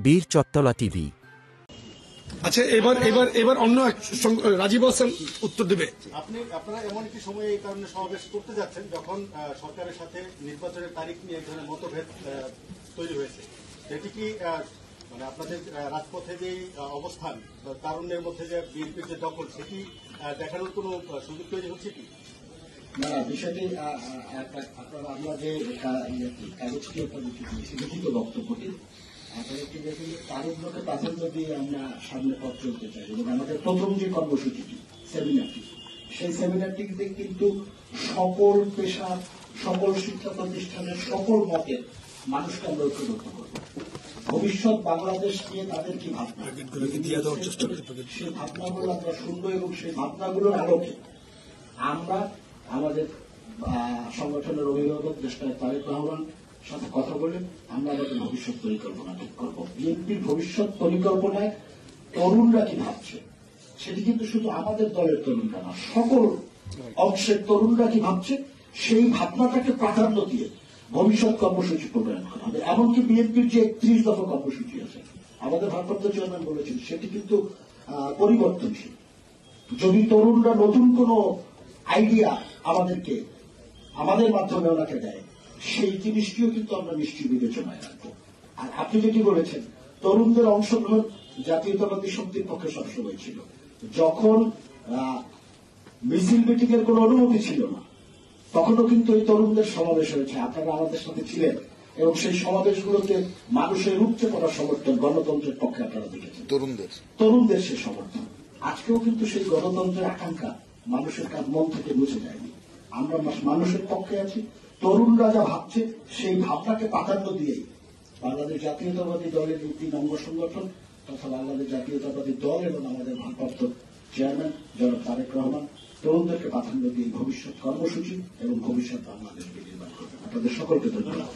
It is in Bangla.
বীর চত্তলা টিভি। আচ্ছা, এবার অন্য এক রাজীব হাসান উত্তর দেবে। আপনারা এমন একটি সময়ে এই কারণে সমাবেশ করতে যাচ্ছেন যখন সরকারের সাথে নির্বাচনের তারিখ নিয়ে এক ধরনের মতভেদ তৈরি হয়েছে। এটি কি মানে আপনাদের রাজপথে যে অবস্থান তারুণ্যের মধ্যে যে বিএনপির যে দখল সেটি দেখানোর কোনো সুযোগ তৈরি হচ্ছে কি? না, বিষয়টি আপনারা আমরা যে কাগজটি আপনার লিখিত বক্তব্যটি আপনাদেরকে দেখুন, তারুণ্যকে প্রাধান্য দিয়ে আমরা সামনে পথ চলতে চাই এবং আমাদের প্রথম যে কর্মসূচিটি সেমিনারটি, সেই সেমিনারটিতে কিন্তু সকল পেশা, সকল শিক্ষা প্রতিষ্ঠানের সকল মতের মানুষকে আমরা ঐক্যবদ্ধ করব। ভবিষ্যৎ বাংলাদেশ নিয়ে তাদের কি ভাবনা, সেই ভাবনাগুলো আমরা শুনবো এবং সেই ভাবনাগুলোর আলোকে আমরা আমাদের সংগঠনের অভিভাবক দেশনায়ক তারেক রহমান সাথে কথা বলে আমরা আমাদের ভবিষ্যৎ পরিকল্পনা ঠিক করব। বিএনপির ভবিষ্যৎ পরিকল্পনায় তরুণরা কি ভাবছে সেটি কিন্তু শুধু আমাদের দলের তরুণরা না, সকল অংশের তরুণরা কি ভাবছে সেই ভাবনাটাকে প্রাধান্য দিয়ে ভবিষ্যৎ কর্মসূচি প্রণয়ন করা হবে। এমনকি বিএনপির যে 31 দফা কর্মসূচি আছে, আমাদের ভারপ্রাপ্ত চেয়ারম্যান বলেছেন সেটি কিন্তু পরিবর্তনশীল। যদি তরুণরা নতুন কোন আইডিয়া আমাদের মাধ্যমে ওনাকে দেয়, সেই জিনিসটিও কিন্তু আমরা নিশ্চয়ই বিবেচনায় রাখবো। আর আপনি যেটি বলেছেন, তরুণদের অংশগ্রহণ জাতীয়তাবাদী শক্তির পক্ষে সবসময় ছিল। যখন মিছিল মিটিং এর কোন অনুমতি ছিল না, তখনও কিন্তু এই তরুণদের সমাবেশ হয়েছে, আপনারা আমাদের সাথে ছিলেন এবং সেই সমাবেশগুলোতে মানুষের উপচে পড়া সমর্থন, গণতন্ত্রের পক্ষে আপনারা দেখেছেন, তরুণদের সে সমর্থন। আজকেও কিন্তু সেই গণতন্ত্রের আকাঙ্ক্ষা মানুষের মন থেকে মুছে যায়নি। আমরা মানুষের পক্ষে আছি। তরুণরা যা ভাবছে সেই ভাবনাকে প্রাধান্য দিয়েই বাংলাদেশ জাতীয়তাবাদী দলের 3 অঙ্গ সংগঠন তথা বাংলাদেশ জাতীয়তাবাদী দল এবং আমাদের ভারপ্রাপ্ত চেয়ারম্যান জনাব তারেক রহমান তরুণদেরকে প্রাধান্য দিয়ে ভবিষ্যৎ কর্মসূচি এবং ভবিষ্যৎ বাংলাদেশ নির্মাণ করবেন। আপনাদের সকলকে ধন্যবাদ।